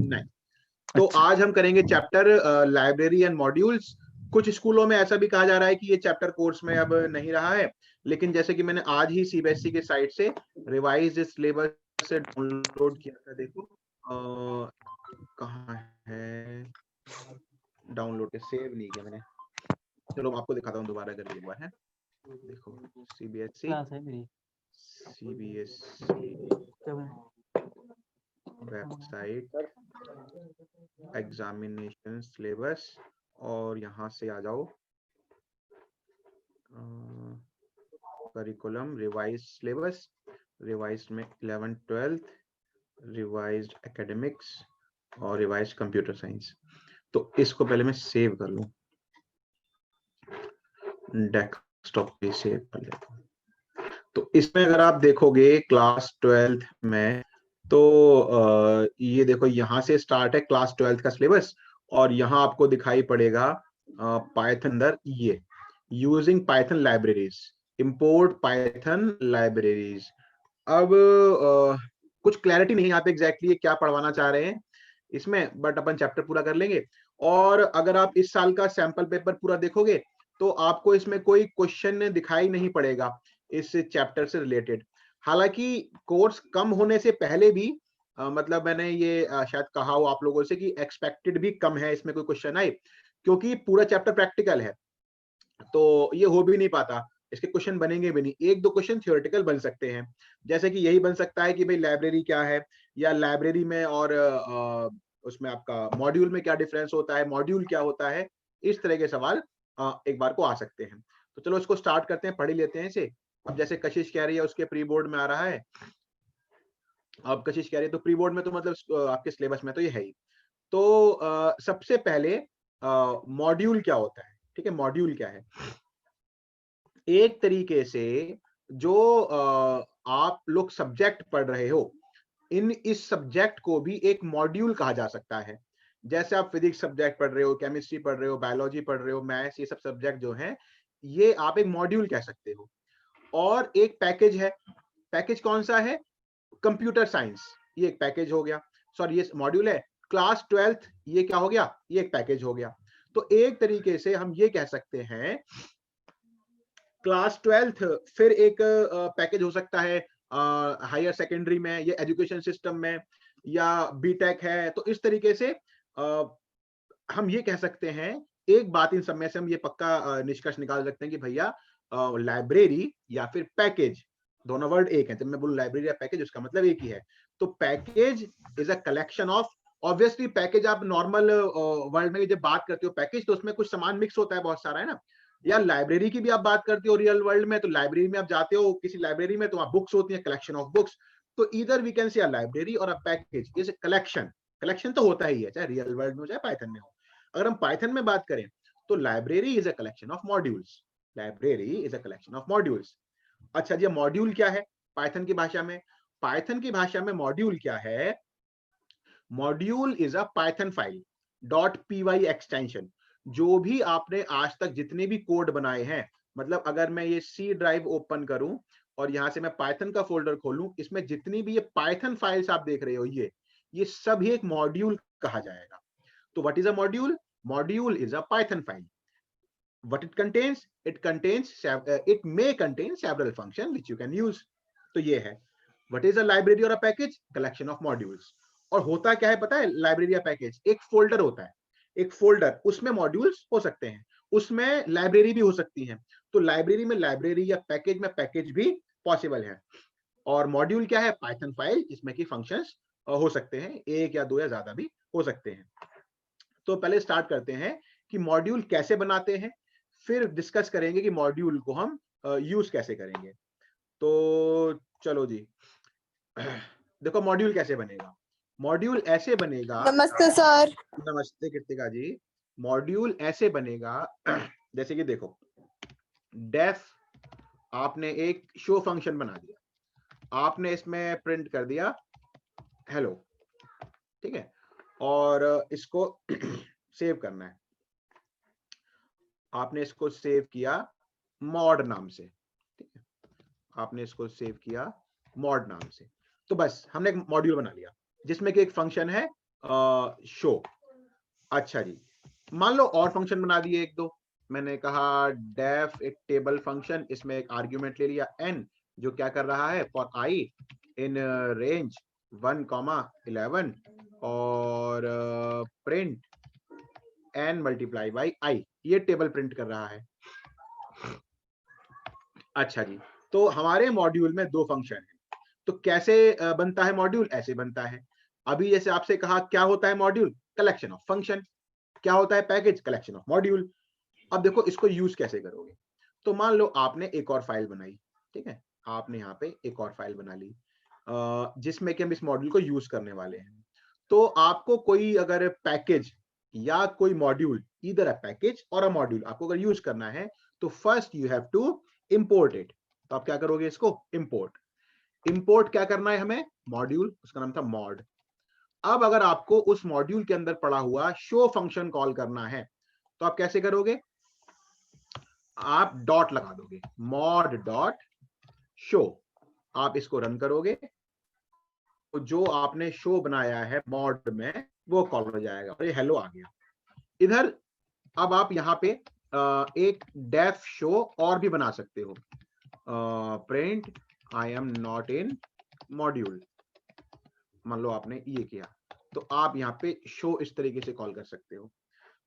नहीं। तो आज हम करेंगे चैप्टर लाइब्रेरी एंड मॉड्यूल्स। कुछ स्कूलों में ऐसा भी कहा जा रहा है कि ये चैप्टर कोर्स में अब नहीं रहा है, लेकिन जैसे कि मैंने आज ही सीबीएसई के साइट से रिवाइज सिलेबस से डाउनलोड किया था। देखो कहाँ है, डाउनलोड के सेव नहीं किया मैंने। चलो आपको दिखाता हूँ दोबारा करके एक बार है। देखो सीबीएसई वेबसाइट एग्जामिनेशन सिलेबस, और यहाँ से आ जाओ करिकुलम रिवाइज सिलेबस, रिवाइज में 11th 12th रिवाइज्ड एकेडमिक्स और रिवाइज्ड कंप्यूटर साइंस। तो इसको पहले मैं सेव कर लूं, डेस्कटॉप पे सेव कर लेता हूं। तो इसमें अगर आप देखोगे क्लास 12th में, तो ये देखो यहाँ से स्टार्ट है क्लास 12th का सिलेबस, और यहाँ आपको दिखाई पड़ेगा पाइथन अंदर ये using Python libraries, import Python libraries. अब कुछ क्लैरिटी नहीं यहाँ पे एग्जैक्टली क्या पढ़वाना चाह रहे हैं इसमें, बट अपन चैप्टर पूरा कर लेंगे। और अगर आप इस साल का सैंपल पेपर पूरा देखोगे तो आपको इसमें कोई क्वेश्चन दिखाई नहीं पड़ेगा इस चैप्टर से रिलेटेड। हालांकि कोर्स कम होने से पहले भी मतलब मैंने ये शायद कहा हो आप लोगों से कि एक्सपेक्टेड भी कम है इसमें कोई क्वेश्चन आए, क्योंकि पूरा चैप्टर प्रैक्टिकल है, तो ये हो भी नहीं पाता, इसके क्वेश्चन बनेंगे भी नहीं। एक दो क्वेश्चन थियोरेटिकल बन सकते हैं, जैसे कि यही बन सकता है कि भाई लाइब्रेरी क्या है, या लाइब्रेरी में और उसमें आपका मॉड्यूल में क्या डिफरेंस होता है, मॉड्यूल क्या होता है, इस तरह के सवाल एक बार को आ सकते हैं। तो चलो इसको स्टार्ट करते हैं, पढ़ ही लेते हैं इसे। अब जैसे कशिश कह रही है उसके प्री बोर्ड में आ रहा है, अब कशिश कह रही है तो प्री बोर्ड में तो मतलब आपके सिलेबस में तो ये है ही। तो सबसे पहले मॉड्यूल क्या होता है, ठीक है, मॉड्यूल क्या है। एक तरीके से जो आप लोग सब्जेक्ट पढ़ रहे हो, इस सब्जेक्ट को भी एक मॉड्यूल कहा जा सकता है। जैसे आप फिजिक्स सब्जेक्ट पढ़ रहे हो, केमिस्ट्री पढ़ रहे हो, बायोलॉजी पढ़ रहे हो, मैथ्स, ये सब सब्जेक्ट जो हैं, ये आप एक मॉड्यूल कह सकते हो। और एक पैकेज है, पैकेज कौन सा है, कंप्यूटर साइंस, ये एक पैकेज हो गया। सॉरी ये मॉड्यूल है। क्लास 12th ये क्या हो गया, ये एक पैकेज हो गया। तो एक तरीके से हम ये कह सकते हैं क्लास 12th फिर एक पैकेज हो सकता है हायर सेकेंडरी में, या एजुकेशन सिस्टम में, या बीटेक है। तो इस तरीके से हम ये कह सकते हैं, एक बात इन सब में से हम ये पक्का निष्कर्ष निकाल सकते हैं कि भैया लाइब्रेरी या फिर पैकेज, दोनों वर्ड एक है। जब मैं बोलूं लाइब्रेरी या पैकेज, उसका मतलब एक ही है। तो package is a collection of, obviously package आप नॉर्मल वर्ल्ड में जब बात करते हो पैकेज, तो उसमें कुछ सामान मिक्स होता है बहुत सारा, है ना। या लाइब्रेरी की भी आप बात करते हो रियल वर्ल्ड में, तो लाइब्रेरी में आप जाते हो किसी लाइब्रेरी में, तो वहां बुक्स होती है, कलेक्शन ऑफ बुक्स। तो इधर we can say a library और a package is collection, collection तो होता ही है, चाहे रियल वर्ल्ड में हो चाहे पाइथन में हो। अगर हम पाइथन में बात करें तो library is a collection of modules, library is a collection of modules. अच्छा जी, मॉड्यूल क्या है पाइथन की भाषा में, पाइथन की भाषा में मॉड्यूल क्या है, module is a Python file .py extension. जो भी आपने आज तक जितने भी कोड बनाए हैं, मतलब अगर मैं ये सी ड्राइव ओपन करूं और यहां से मैं पाइथन का फोल्डर खोलूं, इसमें जितनी भी ये पाइथन फाइल्स आप देख रहे हो, ये सब एक मॉड्यूल कहा जाएगा। तो what is a module, module is a Python file. What it contains, it may contain several functions which you can use। तो ये है what is a library or a package, collection of modules। और होता क्या है पता है, library या पैकेज एक फोल्डर होता है, एक फोल्डर, उसमें मॉड्यूल्स हो सकते हैं, उसमें लाइब्रेरी भी हो सकती है। तो लाइब्रेरी में लाइब्रेरी या पैकेज में पैकेज भी पॉसिबल है। और मॉड्यूल क्या है, पाइथन फाइल जिसमें कि फंक्शंस हो सकते हैं, एक या दो या ज्यादा भी हो सकते हैं। तो पहले स्टार्ट करते हैं कि मॉड्यूल कैसे बनाते हैं, फिर डिस्कस करेंगे कि मॉड्यूल को हम यूज कैसे करेंगे। तो चलो जी, देखो मॉड्यूल कैसे बनेगा, मॉड्यूल ऐसे बनेगा। नमस्ते सर। नमस्ते कृतिका जी। मॉड्यूल ऐसे बनेगा जैसे कि देखो, डेफ आपने एक शो फंक्शन बना दिया, आपने इसमें प्रिंट कर दिया हेलो, ठीक है, और इसको सेव करना है। आपने इसको सेव किया मॉड नाम से, ठीक है, आपने इसको सेव किया मॉड नाम से। तो बस हमने एक मॉड्यूल बना लिया जिसमें कि एक फंक्शन है शो। अच्छा जी, मान लो और फंक्शन बना दिए एक दो। मैंने कहा डेफ एक टेबल फंक्शन, इसमें एक आर्ग्यूमेंट ले लिया n, जो क्या कर रहा है फॉर i इन रेंज 1,11 और print n multiply by i, ये टेबल प्रिंट कर रहा है। अच्छा जी, तो हमारे मॉड्यूल में दो फंक्शन है, तो कैसे बनता है मॉड्यूल? ऐसे बनता है। अभी जैसे आपसे कहा क्या होता है मॉड्यूल? Collection of function. क्या होता है पैकेज? Collection of module. अब देखो इसको यूज कैसे करोगे। तो मान लो आपने एक और फाइल बनाई, ठीक है, आपने यहाँ पे एक और फाइल बना ली जिसमें कि हम इस मॉड्यूल को यूज करने वाले हैं। तो आपको कोई अगर पैकेज या कोई मॉड्यूल, इधर अ पैकेज और अ मॉड्यूल आपको अगर यूज करना है, तो first you have to import it. तो आप क्या करोगे? इसको इंपोर्ट। इंपोर्ट क्या करना है हमें? मॉड्यूल, उसका नाम था मॉड। अब अगर आपको उस मॉड्यूल के अंदर पड़ा हुआ शो फंक्शन कॉल करना है, तो आप कैसे करोगे? आप डॉट लगा दोगे, मॉड डॉट शो। आप इसको रन करोगे तो जो आपने शो बनाया है मॉड में वो कॉल हो जाएगा और ये हेलो आ गया इधर। अब आप यहाँ पे एक डेफ शो और भी बना सकते हो, print I am not in module. मान लो आपने ये किया, तो आप यहाँ पे शो इस तरीके से कॉल कर सकते हो।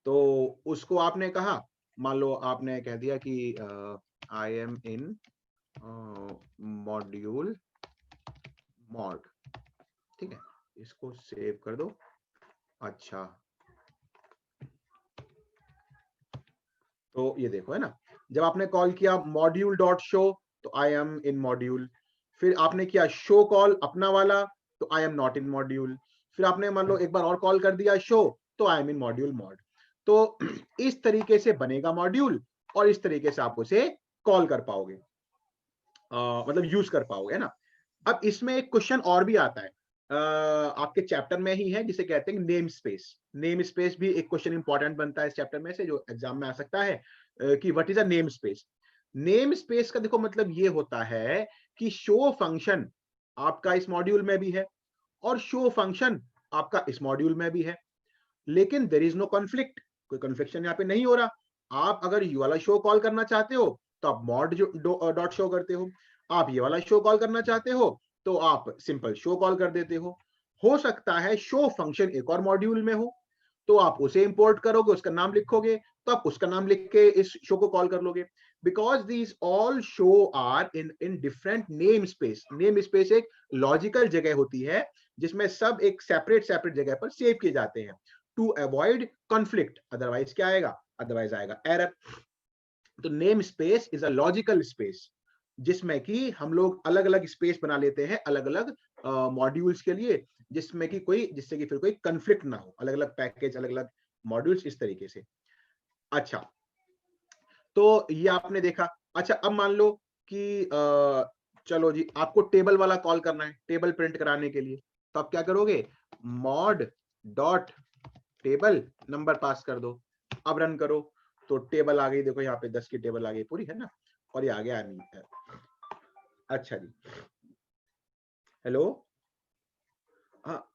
तो उसको आपने कहा, मान लो आपने कह दिया कि I am in module mod, ठीक है, इसको सेव कर दो। अच्छा, तो ये देखो है ना, जब आपने कॉल किया मॉड्यूल डॉट शो तो आई एम इन मॉड्यूल, फिर आपने किया शो कॉल अपना वाला तो आई एम नॉट इन मॉड्यूल, फिर आपने मान लो एक बार और कॉल कर दिया शो तो I am in module mod. तो इस तरीके से बनेगा मॉड्यूल और इस तरीके से आप उसे कॉल कर पाओगे, मतलब यूज कर पाओगे, है ना। अब इसमें एक क्वेश्चन और भी आता है, आपके चैप्टर में ही है, जिसे कहते हैं नेम स्पेस। नेम स्पेस भी एक क्वेश्चन इंपॉर्टेंट बनता है इस चैप्टर में से, जो एग्जाम में आ सकता है कि what is a name space. Name space का देखो मतलब ये होता है कि शो फंक्शन आपका इस मॉड्यूल में भी है और शो फंक्शन आपका इस मॉड्यूल में भी है, लेकिन देयर इज नो कॉन्फ्लिक्ट, कोई कन्फ्लिक्शन यहाँ पे नहीं हो रहा। आप अगर ये वाला शो कॉल करना चाहते हो तो आप मॉड डॉट शो करते हो, आप ये वाला शो कॉल करना चाहते हो तो आप सिंपल शो कॉल कर देते हो सकता है शो फंक्शन एक और मॉड्यूल में हो तो आप उसे इंपोर्ट करोगे, उसका नाम लिखोगे, तो आप उसका नाम लिख के इस शो को कॉल कर लोगे। Because these all show are in different name space. Name space एक लॉजिकल जगह होती है जिसमें सब एक सेपरेट सेपरेट जगह पर सेव किए जाते हैं टू अवॉइड कॉन्फ्लिक्ट। अदरवाइज क्या आएगा? अदरवाइज आएगा एरर। तो name space is a logical space जिसमें कि हम लोग अलग अलग स्पेस बना लेते हैं अलग अलग मॉड्यूल्स के लिए, जिसमें कि जिससे कि फिर कोई कंफ्लिक्ट ना हो, अलग अलग पैकेज अलग अलग मॉड्यूल्स इस तरीके से। अच्छा, तो ये आपने देखा। अच्छा, अब मान लो कि चलो जी आपको टेबल वाला कॉल करना है टेबल प्रिंट कराने के लिए, तो आप क्या करोगे? मॉड डॉट टेबल नंबर पास कर दो, अब रन करो तो टेबल आ गई। देखो यहाँ पे 10 की टेबल आ गई पूरी, है ना, और ये आ गया नहीं। अच्छा जी, हेलो, हाँ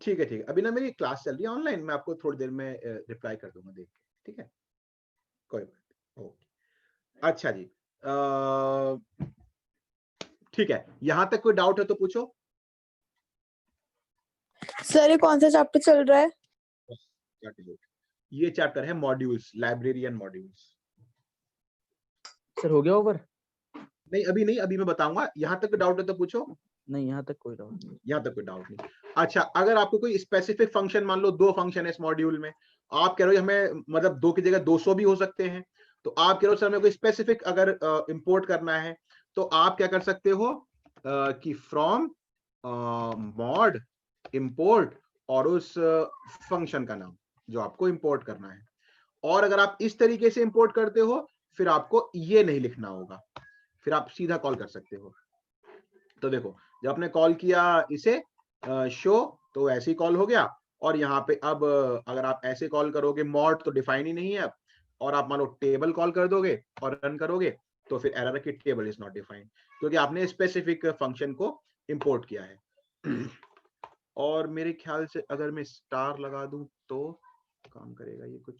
ठीक है ठीक है, अभी ना मेरी क्लास चल रही है ऑनलाइन, मैं आपको थोड़ी देर में रिप्लाई कर दूंगा देख के, ठीक है, कोई बात नहीं, ओके। अच्छा जी, ठीक है, यहाँ तक कोई डाउट है तो पूछो। सर ये कौन सा चैप्टर चल रहा है? ये चैप्टर है मॉड्यूल्स, लाइब्रेरियन मॉड्यूल्स। सर हो गया ओवर? नहीं अभी नहीं, अभी मैं बताऊंगा। यहाँ तक डाउट है तो पूछो। नहीं, यहाँ तक कोई डाउट नहीं। यहाँ तक कोई डाउट नहीं। अच्छा, अगर आपको कोई स्पेसिफिक फंक्शन, मान लो 2 फंक्शन है इस मॉड्यूल में, आप कह रहे हो हमें मतलब 2 की जगह 200 भी हो सकते हैं, तो आप कह रहे हो सर हमें कोई स्पेसिफिक अगर इंपोर्ट करना है, तो आप क्या कर सकते हो कि फ्रॉम मॉड इंपोर्ट और उस फंक्शन का नाम जो आपको इंपोर्ट करना है। और अगर आप इस तरीके से इंपोर्ट करते हो फिर आपको ये नहीं लिखना होगा, फिर आप सीधा कॉल कर सकते हो। तो देखो, जब आपने कॉल किया इसे शो, तो ऐसे ही कॉल हो गया। और यहाँ पे अब अगर आप ऐसे कॉल करोगे, मॉड तो डिफाइन ही नहीं है अब, और आप मान लो टेबल कॉल कर दोगे और रन करोगे, तो फिर एरर की टेबल इज नॉट डिफाइंड, क्योंकि आपने स्पेसिफिक फंक्शन को इंपोर्ट किया है। और मेरे ख्याल से अगर मैं स्टार लगा दूं तो काम करेगा ये कुछ।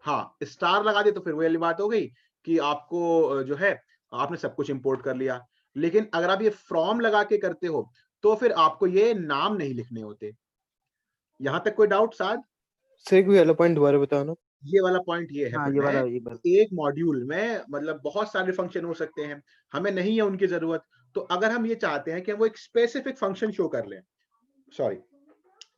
हाँ, स्टार लगा दे तो फिर वही वाली बात हो गई कि आपको जो है आपने सब कुछ इंपोर्ट कर लिया। लेकिन अगर आप ये फ्रॉम लगा के करते हो तो फिर आपको ये नाम नहीं लिखने होते। यहां तक कोई डाउट साद? सर एक भी वाला पॉइंट दोबारा बताओ ना। ये वाला पॉइंट ये है हाँ ये वाला एक मॉड्यूल में मतलब बहुत सारे फंक्शन हो सकते हैं, हमें नहीं है उनकी जरूरत। तो अगर हम ये चाहते हैं कि हम वो एक स्पेसिफिक फंक्शन शो कर लें, सॉरी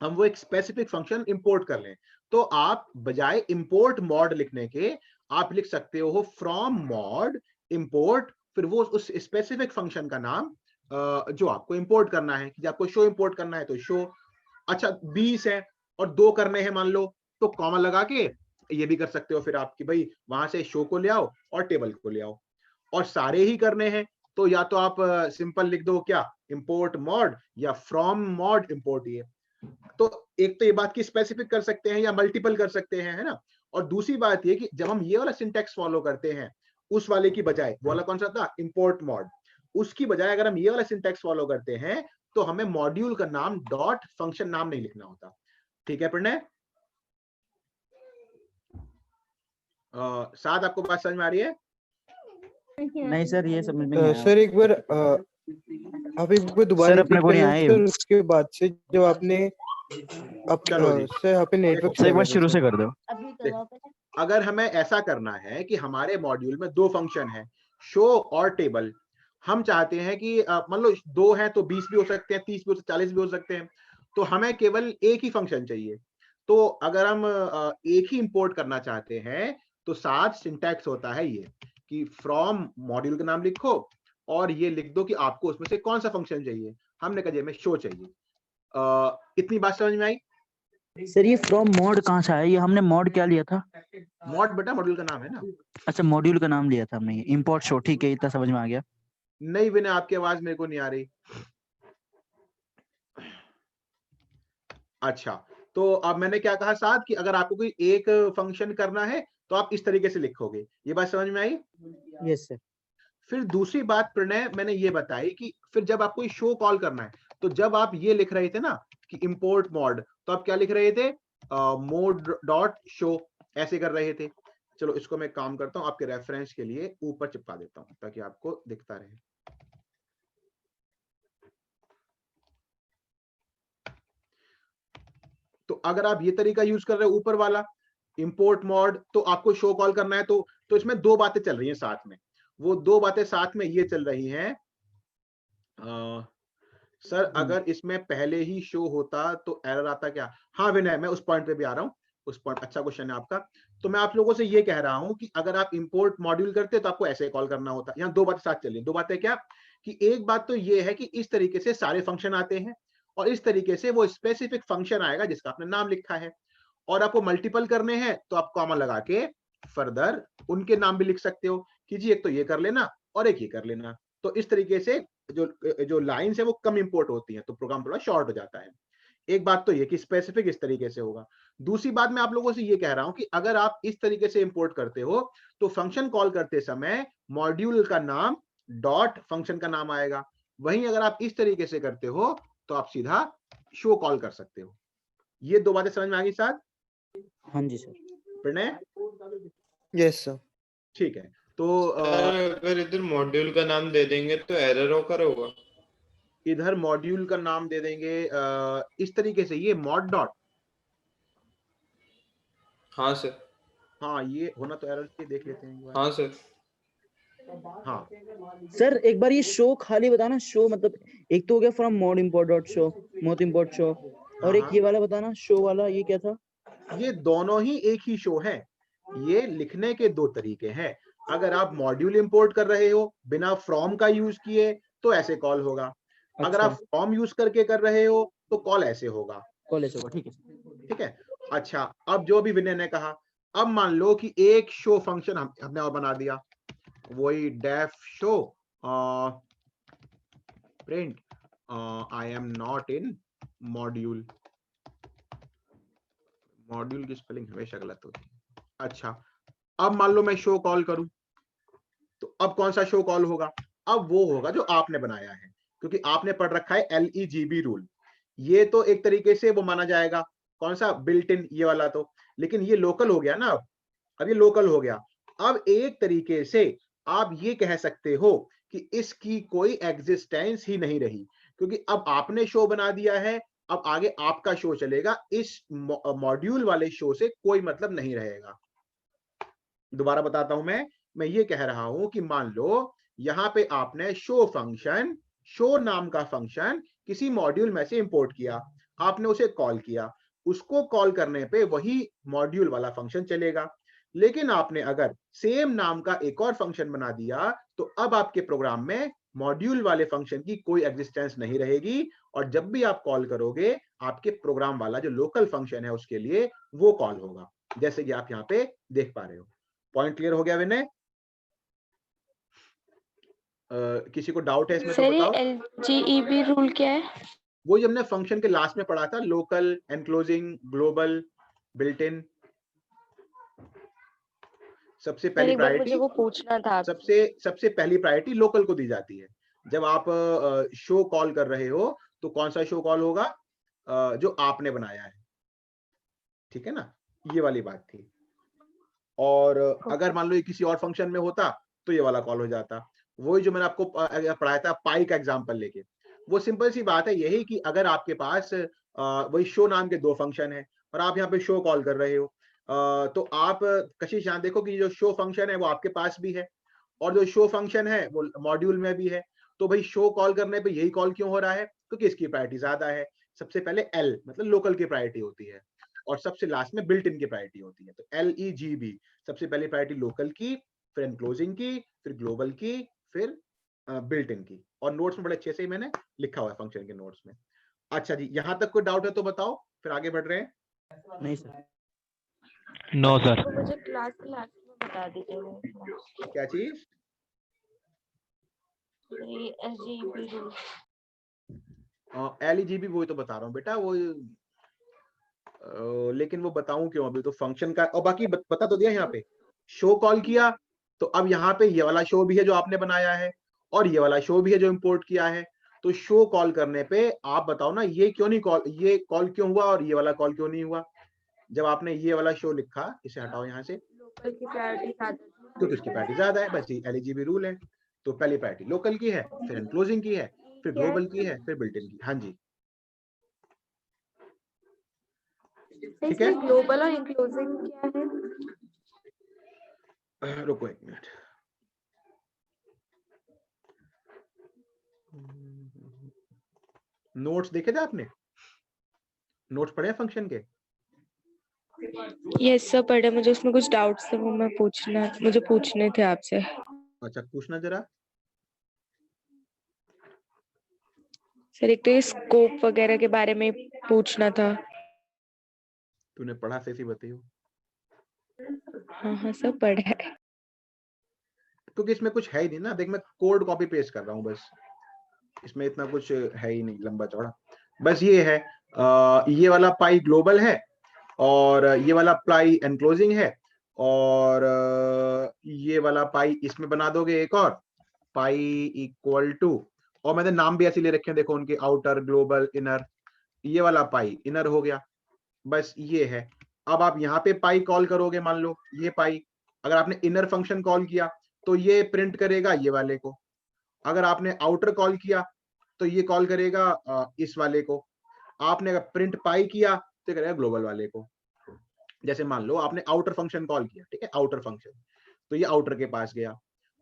हम वो एक स्पेसिफिक फंक्शन इंपोर्ट कर लें, तो आप बजाय इंपोर्ट मॉड लिखने के आप लिख सकते हो फ्रॉम मॉड इंपोर्ट, फिर वो उस स्पेसिफिक फंक्शन का नाम जो आपको इंपोर्ट करना है। कि आपको शो इंपोर्ट करना है तो शो, अच्छा 20 है और 2 करने हैं मान लो, तो कॉमा लगा के ये भी कर सकते हो फिर आप कि भाई वहां से शो को ले आओ और टेबल को ले आओ। और सारे ही करने हैं तो या तो आप सिंपल लिख दो क्या इंपोर्ट मॉड या फ्रॉम मॉड इंपोर्ट ये। तो एक तो ये बात की स्पेसिफिक कर सकते हैं या मल्टीपल कर सकते हैं, है ना। और दूसरी बात ये कि जब हम ये वाला सिंटैक्स फॉलो करते हैं उस वाले की बजाय, वो वाला कौन सा था इंपोर्ट मॉड, उसकी बजाय अगर हम ये वाला सिंटैक्स फॉलो करते हैं तो हमें मॉड्यूल का नाम डॉट फंक्शन नाम नहीं लिखना होता। ठीक है प्रणय? साथ आपको बात समझ में आ रही है? नहीं सर ये समझ में नहीं आया। सर एक बार आप एक बार दोबारा सर, अपने रिपीट को नहीं करें आए। सर, उसके बाद से जो आपने चलो जी। सर यहाँ पे नेटवर्क सर एक बार शुरू से कर दो। अगर हमें ऐसा करना है कि हमारे मॉड्यूल में 2 फंक्शन है शो और टेबल, हम चाहते हैं कि मान लो 2 है तो 20 भी हो सकते हैं, 30 भी हो सकते हैं, 40 भी हो सकते हैं, तो हमें केवल एक ही फंक्शन चाहिए। तो अगर हम एक ही इंपोर्ट करना चाहते हैं तो साथ सिंटैक्स होता है ये कि फ्रॉम मॉड्यूल का नाम लिखो और ये लिख दो कि आपको उसमें से कौन सा फंक्शन चाहिए। हमने कहा हमें शो चाहिए। इतनी बात समझ में आई? सर ये फ्रॉम मॉड कहाँ से आया? ये हमने मॉड क्या लिया था? मॉड बेटा मॉड्यूल का नाम है ना। अच्छा मॉड्यूल का नाम लिया था हमने, इंपोर्ट शो। ठीक है इतना समझ में आ गया। नहीं विनय आपकी आवाज मेरे को नहीं आ रही। अच्छा तो अब मैंने क्या कहा साथ कि अगर आपको कोई एक फंक्शन करना है तो आप इस तरीके से लिखोगे। ये बात समझ में आई? Yes sir. फिर दूसरी बात प्रणय मैंने ये बताई कि फिर जब आपको शो कॉल करना है तो जब आप ये लिख रहे थे ना कि इंपोर्ट मॉड, तो आप क्या लिख रहे थे मोड डॉट शो ऐसे कर रहे थे। चलो इसको मैं काम करता हूं आपके रेफरेंस के लिए ऊपर चिपका देता हूं ताकि आपको दिखता रहे। तो अगर आप ये तरीका यूज कर रहे हो ऊपर वाला इंपोर्ट मॉड, तो आपको शो कॉल करना है तो इसमें 2 बातें चल रही हैं साथ में। वो 2 बातें साथ में ये चल रही हैं सर अगर इसमें पहले ही शो होता तो एरर आता क्या? हाँ विनय मैं उस पॉइंट पे भी आ रहा हूँ। उस पॉइंट अच्छा क्वेश्चन है आपका। तो मैं आप लोगों से ये कह रहा हूं कि अगर आप इंपोर्ट मॉड्यूल करते तो आपको ऐसे कॉल करना होता। यहाँ 2 बातें साथ चलिए। 2 बातें क्या कि एक बात तो ये है कि इस तरीके से सारे फंक्शन आते हैं और इस तरीके से वो स्पेसिफिक फंक्शन आएगा जिसका आपने नाम लिखा है। और आपको मल्टीपल करने हैं तो आप कॉमा लगा के फर्दर उनके नाम भी लिख सकते हो कि जी एक तो ये कर लेना और एक ये कर लेना। तो इस तरीके से जो लाइंस है वो कम इंपोर्ट होती हैं तो प्रोग्राम थोड़ा शॉर्ट हो जाता है। एक बात तो ये कि स्पेसिफिक इस तरीके से होगा। दूसरी बात मैं आप लोगों से ये कह रहा हूं कि अगर आप इस तरीके से इंपोर्ट करते हो तो फंक्शन कॉल करते समय मॉड्यूल का नाम डॉट फंक्शन का नाम आएगा। वहीं अगर आप इस तरीके से करते हो तो आप सीधा शो कॉल कर सकते हो। ये 2 बातें समझ में आ गई साथ? हाँ जी सर। प्रणय? Yes sir. ठीक है तो अगर इधर मॉड्यूल का नाम दे देंगे तो एरर होकर होगा। इधर मॉड्यूल का नाम दे देंगे इस तरीके से ये मॉड डॉट। हाँ सर। हाँ ये होना तो एरर से देख लेते हैं। हाँ सर। हाँ सर एक बार ये शो खाली बताना। शो मतलब एक तो हो गया from mode import dot show, mode import show, और एक ये वाला बताना शो वाला, ये क्या था? ये दोनों ही एक ही शो है। ये लिखने के 2 तरीके हैं। अगर आप मॉड्यूल इंपोर्ट कर रहे हो बिना फ्रॉम का यूज किए तो ऐसे कॉल होगा। अगर आप फ्रॉम यूज करके कर रहे हो तो कॉल ऐसे होगा। कॉल ऐसे होगा। ठीक है ठीक है। अच्छा अब जो भी विनय ने कहा, अब मान लो कि एक शो फंक्शन हमने और बना दिया, वही def show print I am not in module. Module की स्पेलिंग हमेशा गलत होती है। अच्छा अब मान लो मैं शो कॉल करूं तो अब कौन सा शो कॉल होगा? अब वो होगा जो आपने बनाया है क्योंकि आपने पढ़ रखा है LEGB रूल। ये तो एक तरीके से वो माना जाएगा, कौन सा, बिल्ट इन, ये वाला तो, लेकिन ये लोकल हो गया ना। अब ये लोकल हो गया। अब एक तरीके से आप ये कह सकते हो कि इसकी कोई एग्जिस्टेंस ही नहीं रही, क्योंकि अब आपने शो बना दिया है, अब आगे आपका शो चलेगा, इस मॉड्यूल वाले शो से कोई मतलब नहीं रहेगा। दोबारा बताता हूं, मैं ये कह रहा हूं कि मान लो यहां पे आपने शो फंक्शन, शो नाम का फंक्शन किसी मॉड्यूल में से इंपोर्ट किया, आपने उसे कॉल किया, उसको कॉल करने पे वही मॉड्यूल वाला फंक्शन चलेगा। लेकिन आपने अगर सेम नाम का एक और फंक्शन बना दिया तो अब आपके प्रोग्राम में मॉड्यूल वाले फंक्शन की कोई एग्जिस्टेंस नहीं रहेगी, और जब भी आप कॉल करोगे आपके प्रोग्राम वाला जो लोकल फंक्शन है उसके लिए वो कॉल होगा, जैसे कि आप यहाँ पे देख पा रहे हो। पॉइंट क्लियर हो गया विनय? किसी को डाउट है इसमें तो सर ये बताओ। LGEB रूल क्या है? वो जो हमने फंक्शन के लास्ट में पढ़ा था, local, enclosing, global, built in. सबसे सर पहली एक बार मुझे प्रायोरिटी, वो पूछना था आपसे। सबसे पहली प्रायोरिटी लोकल को दी जाती है। जब आप शो कॉल कर रहे हो तो कौन सा शो कॉल होगा, जो आपने बनाया है, ठीक है ना, ये वाली बात थी। और अगर मान लो ये किसी और फंक्शन में होता तो ये वाला कॉल हो जाता। वही जो मैंने आपको पढ़ाया था पाई का एग्जांपल लेके, वो सिंपल सी बात है यही कि अगर आपके पास वही शो नाम के दो फंक्शन है और आप यहाँ पे शो कॉल कर रहे हो, तो आप कशिश यहाँ देखो कि जो शो फंक्शन है वो आपके पास भी है और जो शो फंक्शन है वो मॉड्यूल में भी है। तो भाई शो कॉल करने पे यही कॉल क्यों हो रहा है, क्योंकि इसकी प्रायोरिटी ज्यादा है। सबसे पहले एल मतलब लोकल की प्रायोरिटी होती है और सबसे लास्ट में बिल्ट इन की प्रायोरिटी होती है। तो LEGB, सबसे पहले प्रायोरिटी लोकल की, फिर एनक्लोजिंग की, फिर ग्लोबल की, फिर बिल्ट इन की। और नोट्स में बड़े अच्छे से ही मैंने लिखा हुआ है फंक्शन के नोट्स में। अच्छा जी, यहां तक कोई डाउट है तो बताओ, फिर आगे बढ़ रहे हैं। नहीं सर। No sir. तो मुझे क्लास के लास्ट में बता दीजिए वो क्या चीज? ये LGEB रूल। LEGB वही तो बता रहा हूँ बेटा, वो लेकिन वो बताऊं क्यों, अभी तो फंक्शन का, और बाकी बता तो दिया। यहाँ पे शो कॉल किया तो अब यहाँ पे ये वाला शो भी है जो आपने बनाया है और ये वाला शो भी है जो इंपोर्ट किया है। तो शो कॉल करने पे आप बताओ ना, ये क्यों नहीं कॉल, ये कॉल क्यों हुआ और ये वाला कॉल क्यों नहीं हुआ? जब आपने ये वाला शो लिखा, इसे हटाओ यहाँ से, लोकल की प्रायोरिटी ज्यादा क्योंकि उसकी प्रायोरिटी ज्यादा है, बस ये LEGB रूल है। तो पहली प्रायोरिटी लोकल की है, फिर एनक्लोजिंग की है, फिर ग्लोबल की है, फिर बिल्ट इन की। हाँ जी, ठीक है। इसमें ग्लोबल और इंक्लूसिव क्या है? रुको एक मिनट। नोट्स देखे थे आपने? नोट्स पढ़े फंक्शन के? यस सर पढ़े, मुझे उसमें कुछ डाउट्स थे वो मुझे पूछने थे आपसे। अच्छा, पूछना जरा। सर एक तो ये स्कोप वगैरह के बारे में पूछना था। तूने पढ़ा सही बताइयो, हाँ सब पढ़ा है। क्योंकि इसमें कुछ है ही नहीं ना। देख, मैं कोड कॉपी पेस्ट कर रहा हूँ बस, इसमें इतना कुछ है ही नहीं लंबा चौड़ा। बस ये है, ये वाला पाई ग्लोबल है और ये वाला पाई एनक्लोजिंग है, और ये वाला पाई इसमें बना दोगे एक और पाई इक्वल टू, और मैंने नाम भी ऐसे ले रखे हैं देखो उनके, आउटर, ग्लोबल, इनर। ये वाला पाई इनर हो गया, बस ये है। अब आप यहाँ पे पाई कॉल करोगे, मान लो ये पाई, अगर आपने इनर फंक्शन कॉल किया तो ये प्रिंट करेगा ये वाले को, अगर आपने आउटर कॉल किया तो ये कॉल करेगा इस वाले को, आपने अगर प्रिंट पाई किया तो करेगा ग्लोबल वाले को। जैसे मान लो आपने आउटर फंक्शन कॉल किया, ठीक है, आउटर फंक्शन, तो ये आउटर के पास गया,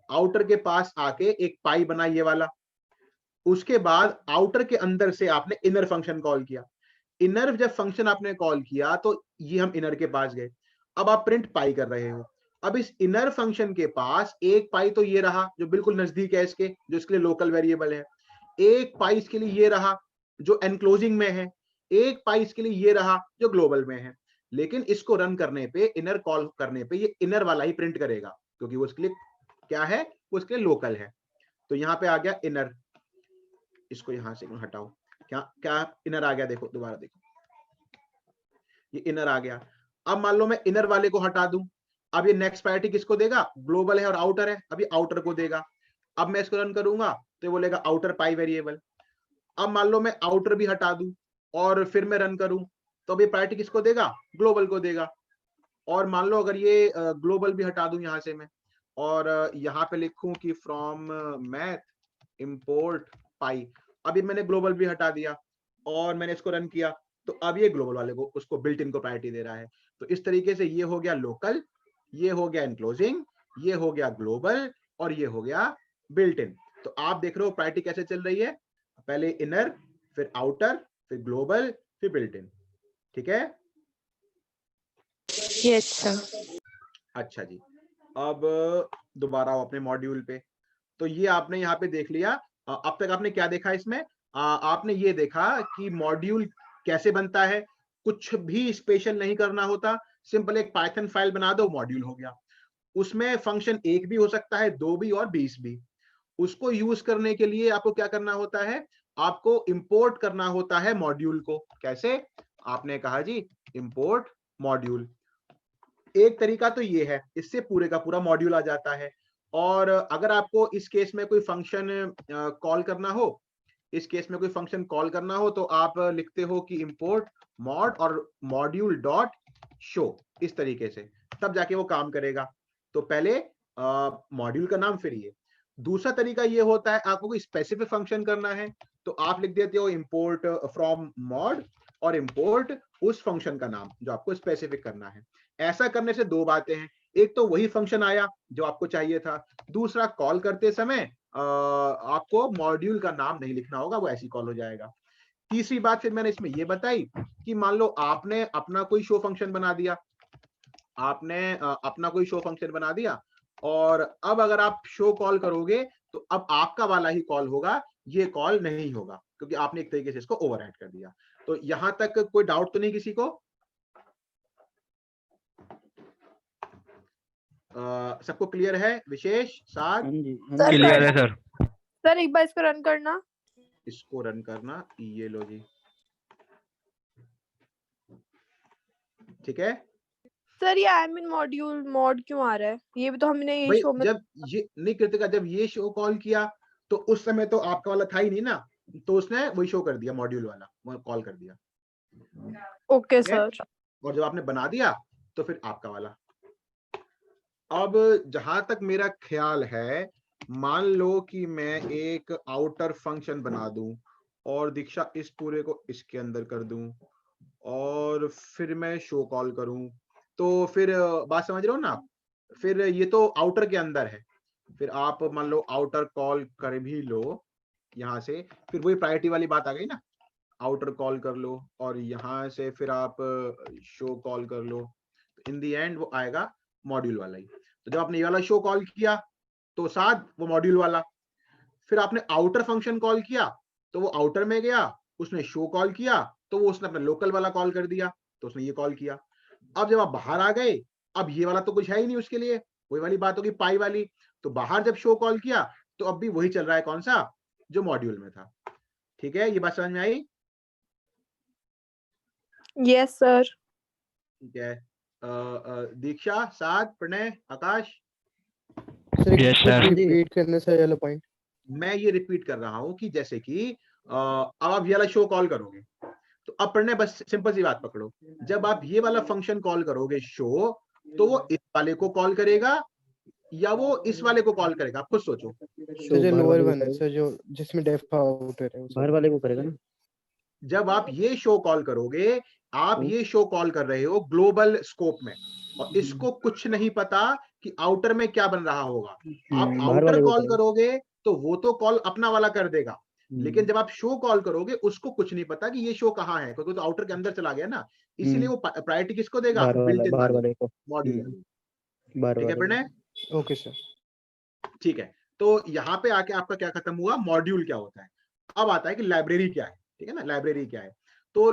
आउटर के पास आके एक पाई बना ये वाला, उसके बाद आउटर के अंदर से आपने इनर फंक्शन कॉल किया, इनर जब फंक्शन आपने कॉल किया तो ये हम इनर के पास गए, अब आप प्रिंट पाई कर रहे हो। अब इस इनर फंक्शन के पास एक पाई तो ये रहा जो बिल्कुल नजदीक है इसके, जो इसके लिए लोकल वेरिएबल है, एक पाई इसके लिए ये रहा जो एनक्लोजिंग में है, एक पाई इसके लिए ये रहा जो ग्लोबल में है। लेकिन इसको रन करने पे, इनर कॉल करने पे ये इनर वाला ही प्रिंट करेगा, क्योंकि वो इसके लिए क्या है, वो इसके लिए लोकल है। तो यहाँ पे आ गया इनर, इसको यहां से हटाओ, क्या क्या इनर आ गया, देखो दोबारा देखो, ये इनर आ गया। अब मान लो मैं इनर वाले को हटा दूं, अब ये नेक्स्ट प्रायोरिटी किसको देगा, ग्लोबल है और आउटर है, अब ये आउटर को देगा। अब मैं इसको रन करूंगा तो ये बोलेगा आउटर पाई वेरिएबल। अब मान लो मैं आउटर भी हटा दूं और फिर मैं रन करूं, तो अभी प्रायोरिटी किसको देगा? ग्लोबल को देगा। और मान लो अगर ये ग्लोबल भी हटा दूं यहां से मैं, और यहाँ पे लिखूं कि फ्रॉम मैथ इंपोर्ट पाई, अभी मैंने ग्लोबल भी हटा दिया और मैंने इसको रन किया, तो अब ये ग्लोबल वाले को, उसको बिल्ट इन को प्रायोरिटी दे रहा है। तो इस तरीके से ये हो गया लोकल, ये हो गया इनक्लोजिंग, ये हो गया ग्लोबल, और ये हो गया बिल्ट इन। तो आप देख रहे हो प्रायोरिटी कैसे चल रही है, पहले इनर, फिर आउटर, फिर ग्लोबल, फिर बिल्ट इन। ठीक है? Yes sir. अच्छा जी, अब दोबारा आओ अपने मॉड्यूल पे। तो ये आपने यहाँ पे देख लिया। अब तक आपने क्या देखा इसमें? आपने ये देखा कि मॉड्यूल कैसे बनता है, कुछ भी स्पेशल नहीं करना होता, सिंपल एक पाइथन फाइल बना दो, मॉड्यूल हो गया। उसमें फंक्शन 1 भी हो सकता है, 2 भी और 20 भी। उसको यूज करने के लिए आपको क्या करना होता है? आपको इंपोर्ट करना होता है मॉड्यूल को। कैसे? आपने कहा जी इंपोर्ट मॉड्यूल। एक तरीका तो ये है, इससे पूरे का पूरा मॉड्यूल आ जाता है। और अगर आपको इस केस में कोई फंक्शन कॉल करना हो, इस केस में कोई फंक्शन कॉल करना हो, तो आप लिखते हो कि इंपोर्ट मॉड और मॉड्यूल डॉट शो, इस तरीके से, तब जाके वो काम करेगा। तो पहले मॉड्यूल का नाम, फिर ये। दूसरा तरीका ये होता है, आपको कोई स्पेसिफिक फंक्शन करना है, तो आप लिख देते हो इंपोर्ट फ्रॉम मॉड और इंपोर्ट उस फंक्शन का नाम जो आपको स्पेसिफिक करना है। ऐसा करने से दो बातें हैं, एक तो वही फंक्शन आया जो आपको चाहिए था, दूसरा कॉल करते समय आपको मॉड्यूल का नाम नहीं लिखना होगा, वो ऐसी कॉल हो जाएगा। तीसरी बात फिर मैंने इसमें ये बताई कि मान लो आपने अपना कोई शो फंक्शन बना दिया, आपने अपना कोई शो फंक्शन बना दिया, और अब अगर आप शो कॉल करोगे तो अब आपका वाला ही कॉल होगा, ये कॉल नहीं होगा, क्योंकि आपने एक तरीके से इसको ओवरराइड कर दिया। तो यहां तक कोई डाउट तो नहीं किसी को? सबको क्लियर है? विशेष, साथ? हाँ जी, हाँ सर जी। क्लियर है सर। सर एक बार इसको रन करना। इसको रन करना, ये लो जी। ठीक है सर ये आई मीन मॉड्यूल मॉड क्यों आ रहा है? ये भी तो हमने ये भाई, शो में। जब ये नहीं कृतिका, जब ये शो कॉल किया तो उस समय तो आपका वाला था ही नहीं ना, तो उसने वही शो कर दिया, मॉड्यूल वाला वो कॉल कर दिया। ओके ठीक है? सर। और जब आपने बना दिया तो फिर आपका वाला। अब जहां तक मेरा ख्याल है, मान लो कि मैं एक आउटर फंक्शन बना दूं और दीक्षा इस पूरे को इसके अंदर कर दूं और फिर मैं शो कॉल करूं, तो फिर बात समझ रहे हो ना आप? फिर ये तो आउटर के अंदर है, फिर आप मान लो आउटर कॉल कर भी लो यहाँ से, फिर वही प्रायोरिटी वाली बात आ गई ना, आउटर कॉल कर लो और यहाँ से फिर आप शो कॉल कर लो, इन दी एंड वो आएगा मॉड्यूल वाला ही। तो जब आपने ये वाला शो कॉल किया तो साथ वो मॉड्यूल वाला, फिर आपने आउटर फंक्शन कॉल किया तो वो आउटर में गया, उसने शो कॉल किया तो वो उसने अपना लोकल वाला कॉल कर दिया, तो उसने ये कॉल किया। अब जब आप बाहर आ गए, अब ये वाला तो कुछ है ही नहीं उसके लिए, वही वाली बात होगी पाई वाली। तो बाहर जब शो कॉल किया तो अब भी वही चल रहा है, कौन सा? जो मॉड्यूल में था। ठीक है, ये बात समझ में आई? Yes sir. ठीक है। दीक्षा, साथ, प्रणय, आकाश, सर एक Yes, बार sir. रिपीट करना सर वाला पॉइंट। मैं ये रिपीट कर रहा हूं कि जैसे कि अब आप ये वाला शो कॉल करोगे, तो अब प्रणय बस सिंपल सी बात पकड़ो, जब आप ये वाला फंक्शन कॉल करोगे शो, तो वो इस वाले को कॉल करेगा या वो इस वाले को कॉल करेगा? आप खुद सोचो। सर जो लोअर वन है सर, जो जिसमें डेफ आउटर है, बाहर वाले को करेगा ना। जब आप ये शो कॉल करोगे, आप ये शो कॉल कर रहे हो ग्लोबल स्कोप में, और इसको कुछ नहीं पता कि आउटर में क्या बन रहा होगा। आप बाहर आउटर वाले को कॉल करेगा। करोगे तो वो तो कॉल अपना वाला कर देगा, लेकिन जब आप शो कॉल करोगे उसको कुछ नहीं पता कि ये शो कहाँ है, क्योंकि तो आउटर के अंदर चला गया ना, इसीलिए वो प्रायोरिटी किसको देगा? बाहर वाला, बिल्ट इन बाहर वाले को। मॉड्यूल। बाहर ठीक है वाले प्रणय? Okay sir. ठीक है, तो यहाँ पे आके आपका क्या खत्म हुआ? मॉड्यूल क्या होता है। अब आता है कि लाइब्रेरी क्या है। ठीक है ना, लाइब्रेरी क्या है? तो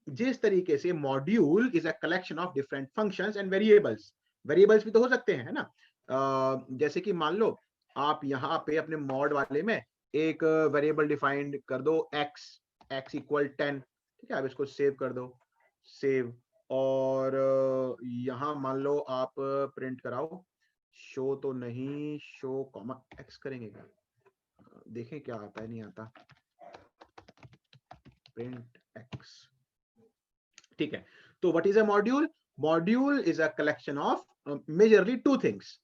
जिस तरीके से module is a collection of different functions and variables, variables भी तो हो सकते हैं, है ना? जैसे कि मान लो आप यहाँ पे अपने मॉड वाले में एक वेरिएबल डिफाइंड कर दो x इक्वल 10। ठीक है, आप इसको सेव कर दो, सेव। और यहाँ मान लो आप प्रिंट कराओ, शो तो नहीं, शो कॉमा एक्स करेंगे क्या? देखें क्या आता है, नहीं आता, प्रिंट एक्स। ठीक है, तो what is a module? Module is a collection of majorly two things,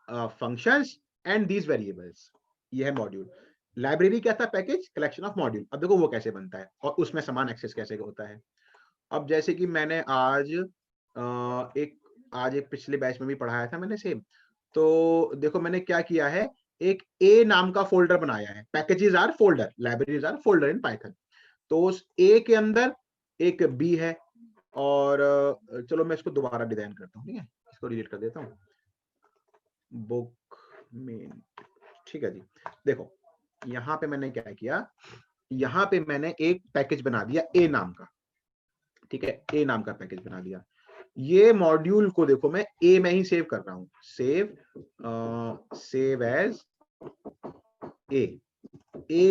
functions and these variables. ये है मॉड्यूल। लाइब्रेरी क्या था? Package, collection of module. अब देखो वो कैसे बनता है और उसमें समान एक्सेस कैसे होता है। अब जैसे कि मैंने आज एक पिछले बैच में भी पढ़ाया था मैंने सेम। तो देखो मैंने क्या किया है, एक ए नाम का फोल्डर बनाया है। Packages are folder, libraries are folder in Python. तो उस ए के अंदर एक बी है, और चलो मैं इसको दोबारा डिजाइन करता हूँ, ठीक है, इसको डिलीट कर देता हूँ, बुक मेन। ठीक है जी, देखो यहाँ पे मैंने क्या किया, यहाँ पे मैंने एक पैकेज बना दिया ए नाम का। ठीक है, ए नाम का पैकेज बना दिया। ये मॉड्यूल को देखो मैं ए में ही सेव कर रहा हूँ, सेव एज ए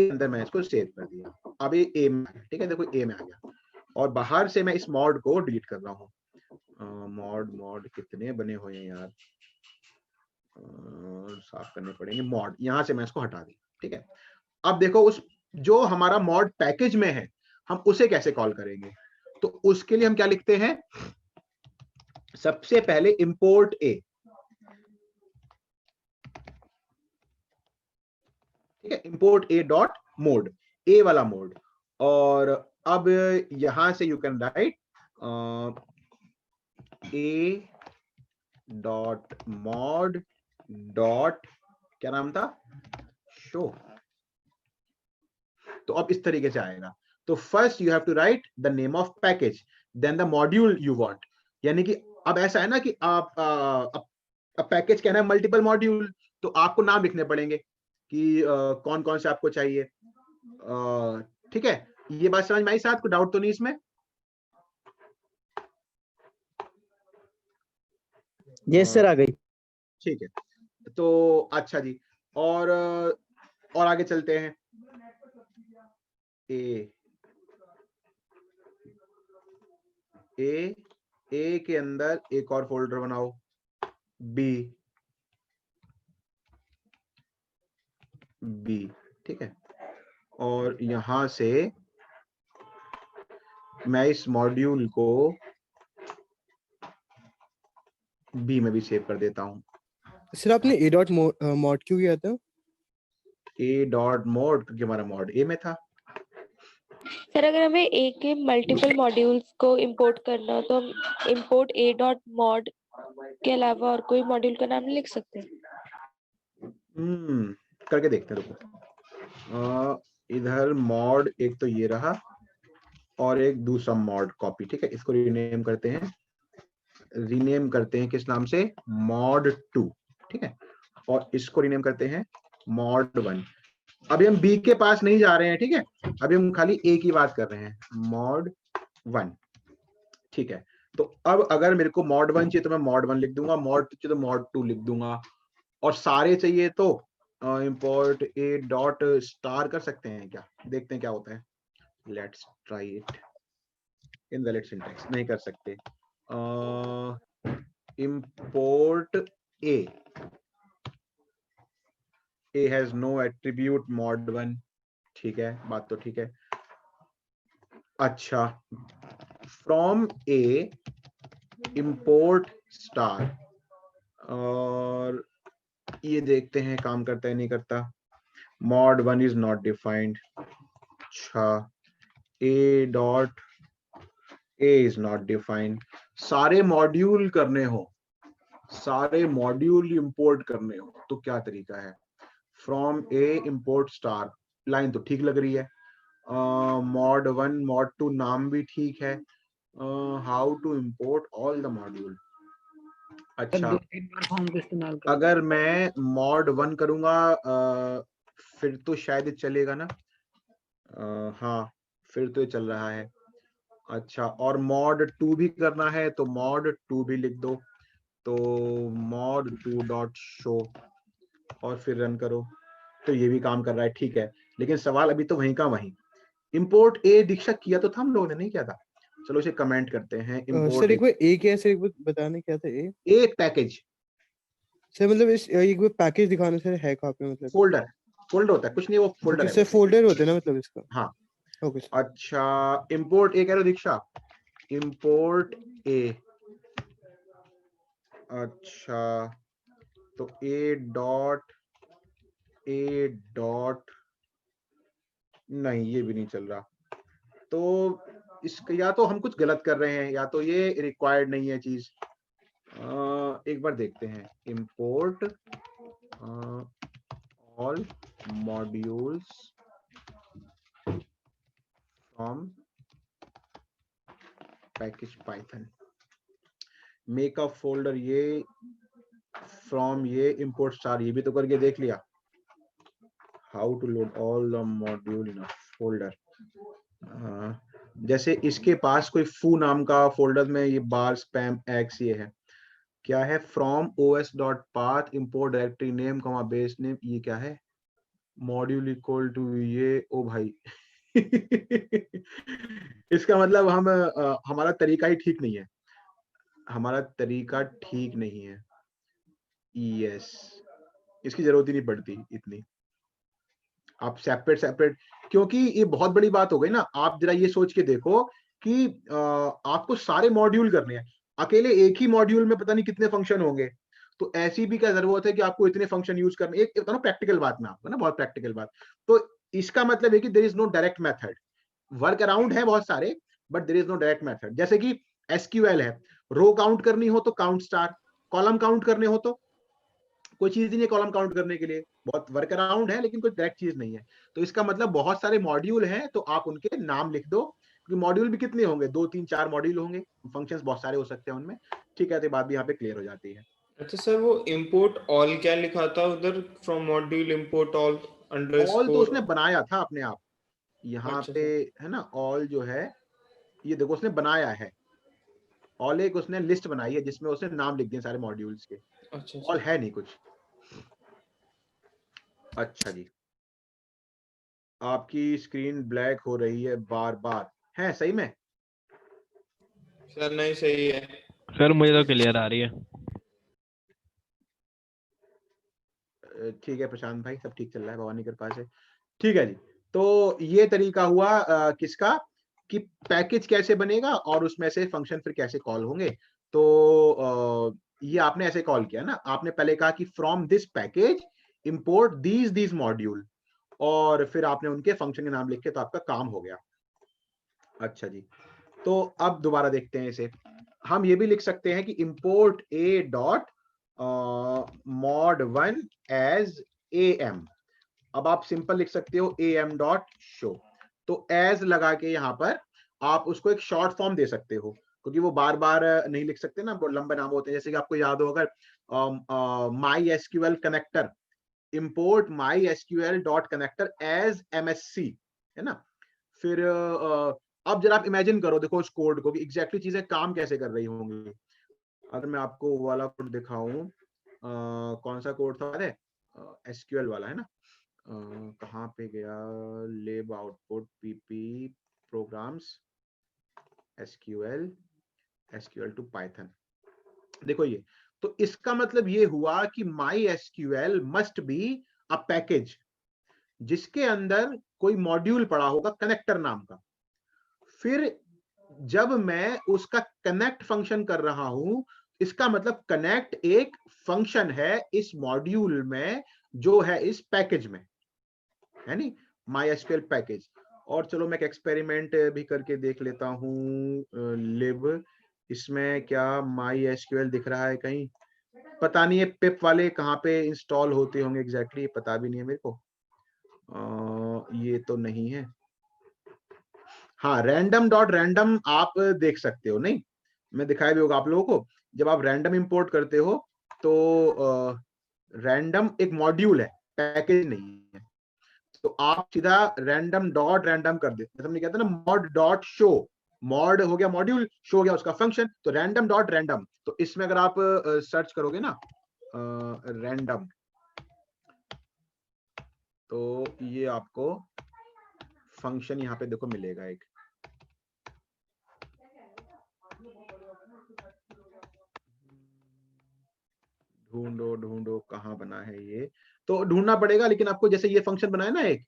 अंदर मैं इसको सेव कर दिया। अब ये ए में, ठीक है, देखो ए में आ गया। और बाहर से मैं इस मॉड को डिलीट कर रहा हूँ। मॉड कितने बने हुए हैं यार, साफ करने पड़ेंगे। मॉड, यहां से मैं इसको हटा दी। ठीक है, अब देखो उस जो हमारा मॉड पैकेज में है, हम उसे कैसे कॉल करेंगे? तो उसके लिए हम क्या लिखते हैं, सबसे पहले इंपोर्ट ए। ठीक है, इंपोर्ट ए डॉट मोड, ए वाला मोड। और अब यहां से you can write A dot mod dot, क्या नाम था, शो। तो अब इस तरीके से आएगा। तो first you have to write the name of package, then the module you want. यानी कि अब ऐसा है ना कि आप पैकेज कहना है मल्टीपल मॉड्यूल, तो आपको नाम लिखने पड़ेंगे कि कौन कौन से आपको चाहिए। ठीक है, ये बात समझ में आई? साथ को डाउट तो नहीं इसमें? यस सर, आ गई। ठीक है, तो अच्छा जी, और आगे चलते हैं। ए के अंदर एक और फोल्डर बनाओ, बी। ठीक है, और यहां से मैं इस मॉड्यूल को बी में भी सेव कर देता हूं। सर आपने ए डॉट मॉड क्यों किया था? ए डॉट मोड, क्योंकि हमारा मॉड ए में था। सर अगर हमें ए के मल्टीपल मॉड्यूल्स को इंपोर्ट करना हो तो हम इंपोर्ट ए डॉट मॉड के अलावा और कोई मॉड्यूल का नाम नहीं लिख सकते? करके देखते हैं, रुको। इधर मॉड एक तो ये रहा, और एक दूसरा मॉड कॉपी। ठीक है, इसको रीनेम करते हैं, किस नाम से, मॉड 2। ठीक है, और इसको रीनेम करते हैं मॉड 1। अभी हम बी के पास नहीं जा रहे हैं, ठीक है, अभी हम खाली ए की बात कर रहे हैं, मॉड 1। ठीक है, तो अब अगर मेरे को मॉड 1 चाहिए तो मैं मॉड 1 लिख दूंगा, मॉड 2 चाहिए तो मॉड 2 लिख दूंगा, और सारे चाहिए तो इंपोर्ट ए डॉट स्टार कर सकते हैं क्या? देखते हैं क्या होता है। Let's try it. Invalid syntax, नहीं कर सकते। Import A has no attribute mod 1। ठीक है, बात तो ठीक है। अच्छा, फ्रॉम ए इंपोर्ट स्टार, और ये देखते हैं काम करता है नहीं करता। Mod 1 is not defined. अच्छा, A dot A is not defined. सारे मॉड्यूल करने हो, सारे मॉड्यूल इंपोर्ट करने हो तो क्या तरीका है? From A import star, line तो ठीक लग रही है। मॉड 1 मॉड 2 नाम भी ठीक है। How to import all the module? अच्छा, अगर मैं मॉड 1 करूंगा फिर तो शायद चलेगा ना। हाँ, फिर तो ये चल रहा है। अच्छा, और मॉड 2 भी करना है तो मॉड 2 भी लिख दो, तो मॉड 2 डॉट शो, और फिर रन करो तो ये भी काम कर रहा है। ठीक है, लेकिन सवाल अभी तो वहीं का वहीं। इंपोर्ट ए दीक्षा किया तो था हम लोगों ने, नहीं किया था? चलो इसे कमेंट करते हैं। इंपोर्ट सर एक बार ए क्या है सर, एक बार बताने क्या था ए? एक पैकेज, सर मतलब इस एक बार पैकेज दिखाने सर है कहाँ पे, मतलब फोल्डर, फोल्डर होता है, कुछ नहीं, वो फोल्डर ओके है सर, वो। फोल्डर होते हैं ना मतलब इसका? हाँ। Okay sir. अच्छा, इंपोर्ट ए कह रहे हो दीक्षा? इंपोर्ट ए, अच्छा, तो ए डॉट नहीं, ये भी नहीं चल रहा। तो इसका या तो हम कुछ गलत कर रहे हैं या तो ये रिक्वायर्ड नहीं है चीज। एक बार देखते हैं, import all modules from package Python, make a folder, ये फ्रॉम, ये इंपोर्ट स्टार, ये भी तो करके देख लिया। How to load all the module in a folder, जैसे इसके पास कोई फू नाम का फोल्डर में ये बार स्पैम एक्स ये है, क्या है, from os dot path import directory name comma base name, ये क्या है, मॉड्यूल इक्वल टू ये, ओ भाई इसका मतलब हम हमारा तरीका ही ठीक नहीं है, हमारा तरीका ठीक नहीं है। यस, इसकी जरूरत ही नहीं पड़ती इतनी, आप सेपरेट, क्योंकि ये बहुत बड़ी बात हो गई ना। आप जरा ये सोच के देखो कि आपको सारे मॉड्यूल करने हैं, अकेले एक ही मॉड्यूल में पता नहीं कितने फंक्शन होंगे, तो ऐसी भी क्या जरूरत है कि आपको इतने फंक्शन यूज करने। एक बताओ प्रैक्टिकल बात में आपको ना, बहुत प्रैक्टिकल बात, तो इसका मतलब है कि there is no direct method, work around है बहुत सारे, but there is no direct method. जैसे कि एसक्यूएल है, रो काउंट करनी हो तो काउंट स्टार, कॉलम काउंट करने हो तो कोई चीज नहीं है कॉलम काउंट करने के लिए, बहुत वर्क अराउंड है लेकिन कोई डायरेक्ट चीज नहीं है। तो इसका मतलब बहुत सारे मॉड्यूल हैं, तो आप उनके नाम लिख दो, क्योंकि मॉड्यूल भी कितने होंगे, 2 3 4 मॉड्यूल होंगे, फंक्शंस बहुत सारे हो सकते हैं उनमें। ठीक है, तो बात भी यहाँ पे क्लियर हो जाती है। अच्छा सर, वो import all क्या लिखा था उधर, from module import all all तो underscore? उसने बनाया था अपने आप, यहाँ अच्छा पे सर। है ना, ऑल जो है ये देखो उसने बनाया है, ऑल एक उसने लिस्ट बनाई है जिसमें उसने नाम लिख दिए सारे मॉड्यूल्स के, अच्छा ऑल सर। है नहीं कुछ। अच्छा जी, आपकी स्क्रीन ब्लैक हो रही है बार बार, है सही में? सर नहीं, सही है। सर मुझे तो क्लियर आ रही है। ठीक है प्रशांत भाई, सब ठीक चल रहा है भवानी की कृपा से। ठीक है जी, तो ये तरीका हुआ किसका, कि पैकेज कैसे बनेगा और उसमें से फंक्शन फिर कैसे कॉल होंगे। तो ये आपने ऐसे कॉल किया ना, आपने पहले कहा कि from this package import these module, और फिर आपने उनके फंक्शन के नाम लिख के, तो आपका काम हो गया। अच्छा जी, तो अब दोबारा देखते हैं इसे, हम ये भी लिख सकते हैं कि import A dot mod 1 as am, अब आप सिंपल लिख सकते हो am डॉट शो, तो एज लगा के यहाँ पर आप उसको एक शॉर्ट फॉर्म दे सकते हो, क्योंकि वो बार बार नहीं लिख सकते ना, बहुत लंबे नाम होते हैं। जैसे कि आपको याद हो अगर my SQL connector, import my SQL dot connector as MSC, है ना। फिर अब जरा आप इमेजिन करो, देखो उस कोड को कि एग्जैक्टली चीजें काम कैसे कर रही होंगी। अगर मैं आपको वो वाला कोड दिखाऊं, कौन सा कोड था, अरे एसक्यूएल वाला है ना, कहाँ पे गया, lib output PP programs SQL to Python, देखो ये, तो इसका मतलब ये हुआ कि my SQL must be a package जिसके अंदर कोई मॉड्यूल पड़ा होगा कनेक्टर नाम का। फिर जब मैं उसका कनेक्ट फंक्शन कर रहा हूं, इसका मतलब कनेक्ट एक फंक्शन है इस मॉड्यूल में जो है इस पैकेज में, है नी, माई एसक्यूएल पैकेज। और चलो मैं एक एक्सपेरिमेंट भी करके देख लेता हूं, लिब, इसमें क्या माई एसक्यूएल दिख रहा है कहीं? पता नहीं है पिप वाले कहाँ पे इंस्टॉल होते होंगे एग्जैक्टली, पता भी नहीं है मेरे को। ये तो नहीं है। हाँ, रैंडम डॉट रैंडम आप देख सकते हो, नहीं मैं दिखाया भी होगा आप लोगों को, जब आप रैंडम इंपोर्ट करते हो तो रैंडम एक मॉड्यूल है, पैकेज नहीं है, तो आप सीधा रैंडम डॉट रैंडम कर देते, हमने कहते हैं ना मॉड डॉट शो, मॉड हो गया मॉड्यूल, शो हो गया उसका फंक्शन, तो रैंडम डॉट रैंडम। तो इसमें अगर आप सर्च करोगे ना रैंडम, तो ये आपको फंक्शन यहाँ पे देखो मिलेगा एक, ढूंढो ढूंढो कहाँ बना है ये, तो ढूंढना पड़ेगा, लेकिन आपको जैसे ये फंक्शन बनाया ना एक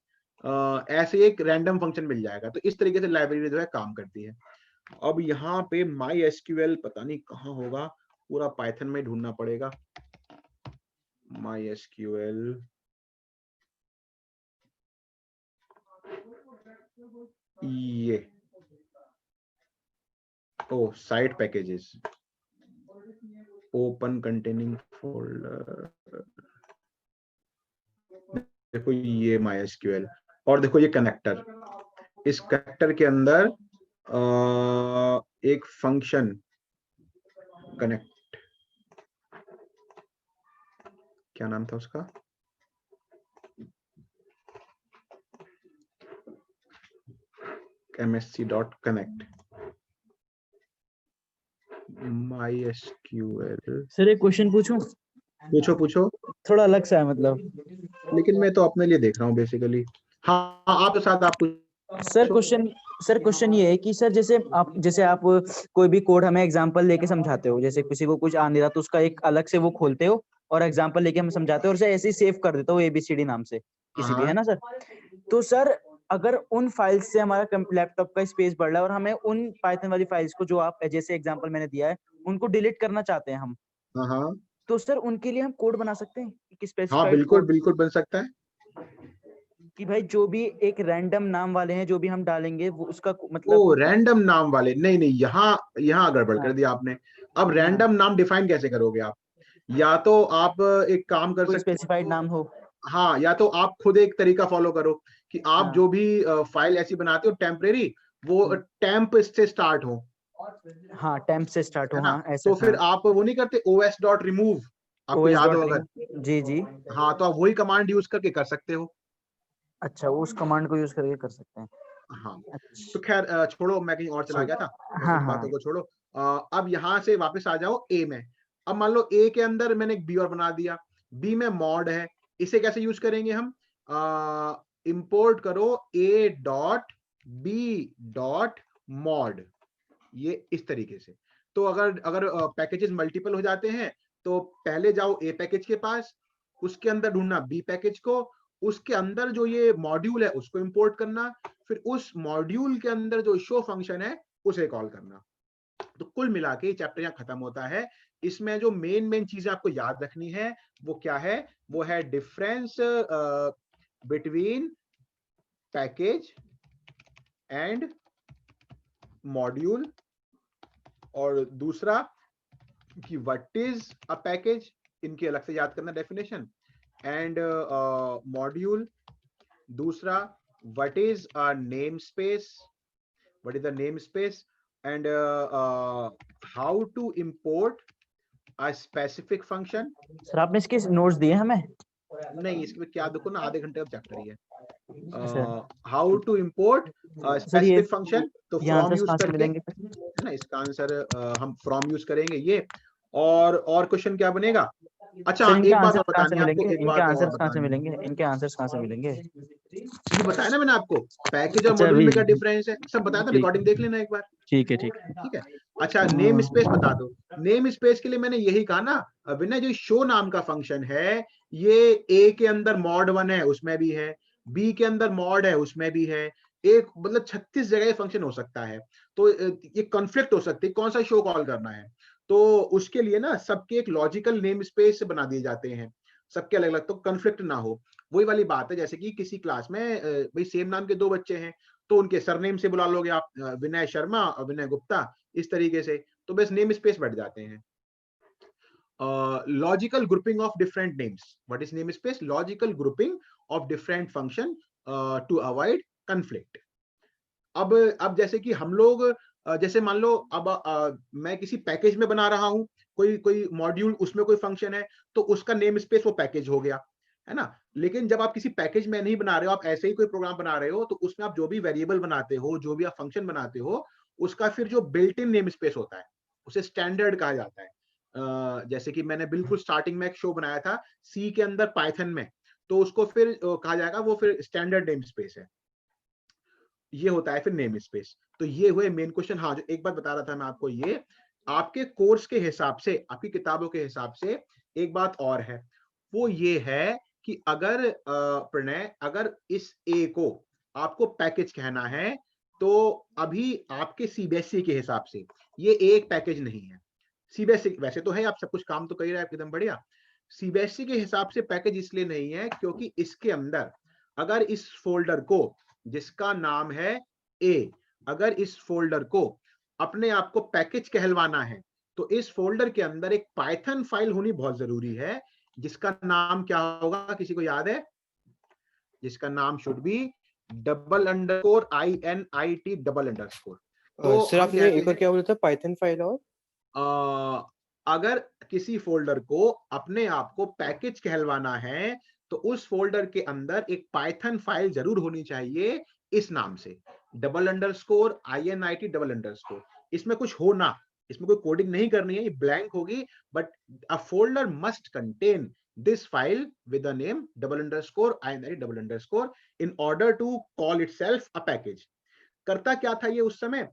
ऐसे एक रैंडम फंक्शन मिल जाएगा। तो इस तरीके से लाइब्रेरी जो है काम करती है। अब यहाँ पे MySQL पता नहीं कहाँ होगा, पूरा पाइथन में ढूंढना पड़ेगा। MySQL ये ओ site packages, open containing folder, देखो ये MySQL, और देखो ये कनेक्टर। इस कनेक्टर के अंदर एक फंक्शन कनेक्ट, क्या नाम था उसका, msc.connect MySQL। सर एक क्वेश्चन पूछूं? पूछो पूछो, थोड़ा अलग सा है मतलब। लेकिन मैं तो अपने लिए देख रहा हूँ बेसिकली। हाँ आप तो साथ आप सर क्वेश्चन ये है कि सर जैसे आप कोई भी कोड हमें एग्जांपल लेके समझाते हो, जैसे किसी को कुछ आ नहीं रहा तो उसका एक अलग से वो खोलते हो और एग्जांपल लेके हम समझाते हो, और उसे ऐसे ही सेव कर देता हो ABCD नाम से किसी भी, है ना सर? तो सर अगर उन फाइल्स से हमारा लैपटॉप का स्पेस बढ़ रहा है और हमें उन पाइथन वाली फाइल्स को जो आप जैसे एग्जांपल मैंने दिया है उनको डिलीट करना चाहते हैं हम, हाँ तो सर उनके लिए हम कोड बना सकते हैं कि हाँ स्पेसिफाइड बिल्कुल कोड बिल्कुल बन सकता है। कि भाई जो भी एक रैंडम नाम वाले हैं जो भी हम डालेंगे वो उसका ओ मतलब रैंडम नाम वाले, नहीं नहीं, यहाँ गड़बड़ कर हाँ, दिया आपने। अब हाँ, रैंडम नाम डिफाइन कैसे करोगे आप? या तो आप एक काम कर कोई सकते, स्पेसिफाइड नाम हो। हाँ, या तो आप खुद एक तरीका फॉलो करो कि आप हाँ, जो भी फाइल ऐसी बनाते हो टेम्परेरी, वो टेम्प से स्टार्ट हो, हाँ टेम्प से स्टार्ट हो, है ना? हाँ ऐसे, तो फिर हाँ आप वो नहीं करते os.remove, आपको OS याद हो डॉट अगर, जी जी। हाँ, तो आप वही कमांड यूज करके कर सकते हो। अच्छा, उस कमांड को यूज करके कर सकते हैं। हाँ तो अच्छा, खैर छोड़ो, मैं कहीं और चला गया था, बस हाँ उन हाँ बातों को छोड़ो। अब यहाँ से वापस आ जाओ ए में। अब मान लो ए के अंदर मैंने एक बी और बना दिया, बी में मॉड है, इसे कैसे यूज करेंगे हम? इंपोर्ट करो a.b.mod, ये इस तरीके से। तो अगर पैकेजेस मल्टीपल हो जाते हैं तो पहले जाओ ए पैकेज के पास, उसके अंदर ढूंढना बी पैकेज को, उसके अंदर जो ये मॉड्यूल है उसको इंपोर्ट करना, फिर उस मॉड्यूल के अंदर जो शो फंक्शन है उसे कॉल करना। तो कुल मिला के चैप्टर यहाँ खत्म होता है। इसमें जो मेन चीजें आपको याद रखनी है वो क्या है? वो है difference between package and module, और दूसरा कि व्हाट इज अ पैकेज, इनकी अलग से याद करना डेफिनेशन, एंड मॉड्यूल। दूसरा what is a name space, what is the namespace, and how to import a specific function। Sir आपने इसके नोट्स दिए हमें? नहीं, इसमें क्या देखो ना, आधे घंटे का चैप्टर ही है। अच्छा हाउ टू इंपोर्ट सर, ये स्पेसिफिक फंक्शन, तो ये फ्रॉम आंसर्स यूज कहाँ से करके, मिलेंगे? है ना, इसका आंसर हम फ्रॉम यूज करेंगे ये। और क्वेश्चन क्या बनेगा? अच्छा सर इनके एक बात और आंसर्स कहाँ से बतानी है आपको, मिलेंगे? एक इनके बात और आंसर्स कहाँ से बतानी है। मिलेंगे? इनके आंसर्स कहाँ से मिलेंगे? ये बताया ना मैंने आपको, पैकेज और अच्छा मॉड्यूल अभी, में क्या डिफरेंस है, सब बताया था, ठीक रिकॉर्डिंग देख लेना एक बार। ठीक है, ठीक ठीक है। अच्छा नेम स्पेस बता दो। नेम स्पेस के लिए मैंने यही कहा ना, विनय, जो शो नाम का फंक्शन है, ये ए के अंदर मॉड 1 है उसमें भी है, बी के अंदर मॉड है उसमें भी है, एक मतलब 36 जगह फंक्शन हो सकता है। तो ये कॉन्फ्लिक्ट हो सकती है कौन सा शो कॉल करना है। तो उसके लिए ना सबके एक लॉजिकल नेम स्पेस बना दिए जाते हैं, सबके अलग अलग, तो कॉन्फ्लिक्ट ना हो। वही वाली बात है, जैसे कि किसी क्लास में भाई सेम नाम के दो बच्चे हैं, तो उनके सरनेम से बुला लोगे आप, विनय शर्मा और विनय गुप्ता, इस तरीके से, तो बस नेम स्पेस बढ़ जाते हैं। Logical grouping of different names, what is name space? Logical grouping of different function to avoid conflict. अब जैसे कि हम लोग जैसे मान लो अब मैं किसी पैकेज में बना रहा हूं, कोई मॉड्यूल, उसमें कोई फंक्शन है, तो उसका नेम स्पेस वो पैकेज हो गया, है ना। लेकिन जब आप किसी पैकेज में नहीं बना रहे हो, आप ऐसे ही कोई प्रोग्राम बना रहे हो, तो उसमें आप जो भी वेरिएबल बनाते हो, जो भी आप फंक्शन बनाते हो, उसका फिर जो बिल्ट इन नेम स्पेस होता है उसे स्टैंडर्ड कहा जाता है। जैसे कि मैंने बिल्कुल स्टार्टिंग में एक शो बनाया था सी के अंदर पाइथन में, तो उसको फिर कहा जाएगा वो फिर स्टैंडर्ड नेम स्पेस है। ये होता है फिर नेम स्पेस। तो ये हुए मेन क्वेश्चन। हाँ, जो एक बात बता रहा था मैं आपको, ये आपके कोर्स के हिसाब से, आपकी किताबों के हिसाब से एक बात और है, वो ये है कि अगर प्रणय अगर इस ए को आपको पैकेज कहना है तो अभी आपके सीबीएसई के हिसाब से ये एक पैकेज नहीं है। सीबीएसई वैसे तो है, आप सब कुछ काम तो कर ही रहे हैं एकदम बढ़िया। सीबीएसई के हिसाब से पैकेज इसलिए नहीं है क्योंकि इसके अंदर अगर इस फोल्डर को जिसका नाम है ए, अगर इस फोल्डर को अपने आप को पैकेज कहलवाना है तो इस फोल्डर के अंदर एक पाइथन फाइल होनी बहुत जरूरी है जिसका नाम क्या होगा, किसी को याद है? जिसका नाम शुड बी $INIT $. तो सर हम आपने कहते एक और हैं, क्या बोला था, पाइथन फाइल और अगर किसी फोल्डर को अपने आप को पैकेज कहलवाना है तो उस फोल्डर के अंदर एक पाइथन फाइल जरूर होनी चाहिए इस नाम से $INIT $. इसमें कुछ हो ना, इसमें कोई कोडिंग नहीं करनी है, ये ब्लैंक होगी, but a folder must contain this file with the name $INIT in order to call itself a package. करता क्या था ये उस समय?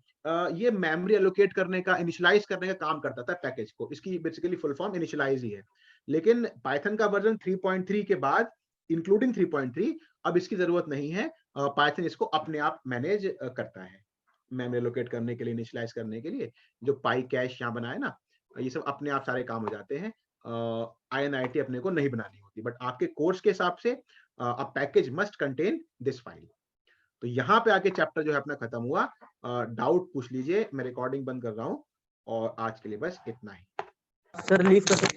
ये मेमोरी एलोकेट करने का, इनिशियलाइज करने का काम करता था पैकेज को। इसकी बेसिकली फुल फॉर्म इनिशियलाइज ही है। लेकिन पाइथन का वर्जन 3.3 के बाद इंक्लूडिंग 3.3 अब इसकी जरूरत नहीं है। पाइथन इसको अपने आप मैनेज करता है, मेमोरी एलोकेट करने के लिए, इनिशियलाइज करने के लिए। जो पाई कैश यहाँ बनाए ना, ये सब अपने आप सारे काम हो जाते हैं। INIT अपने को नहीं बनानी होती, बट आपके कोर्स के हिसाब से a package must contain this file. तो यहाँ पे आके चैप्टर जो है अपना खत्म हुआ। डाउट पूछ लीजिए, मैं रिकॉर्डिंग बंद कर रहा हूँ और आज के लिए बस इतना ही। सर लीव कर सकते हैं?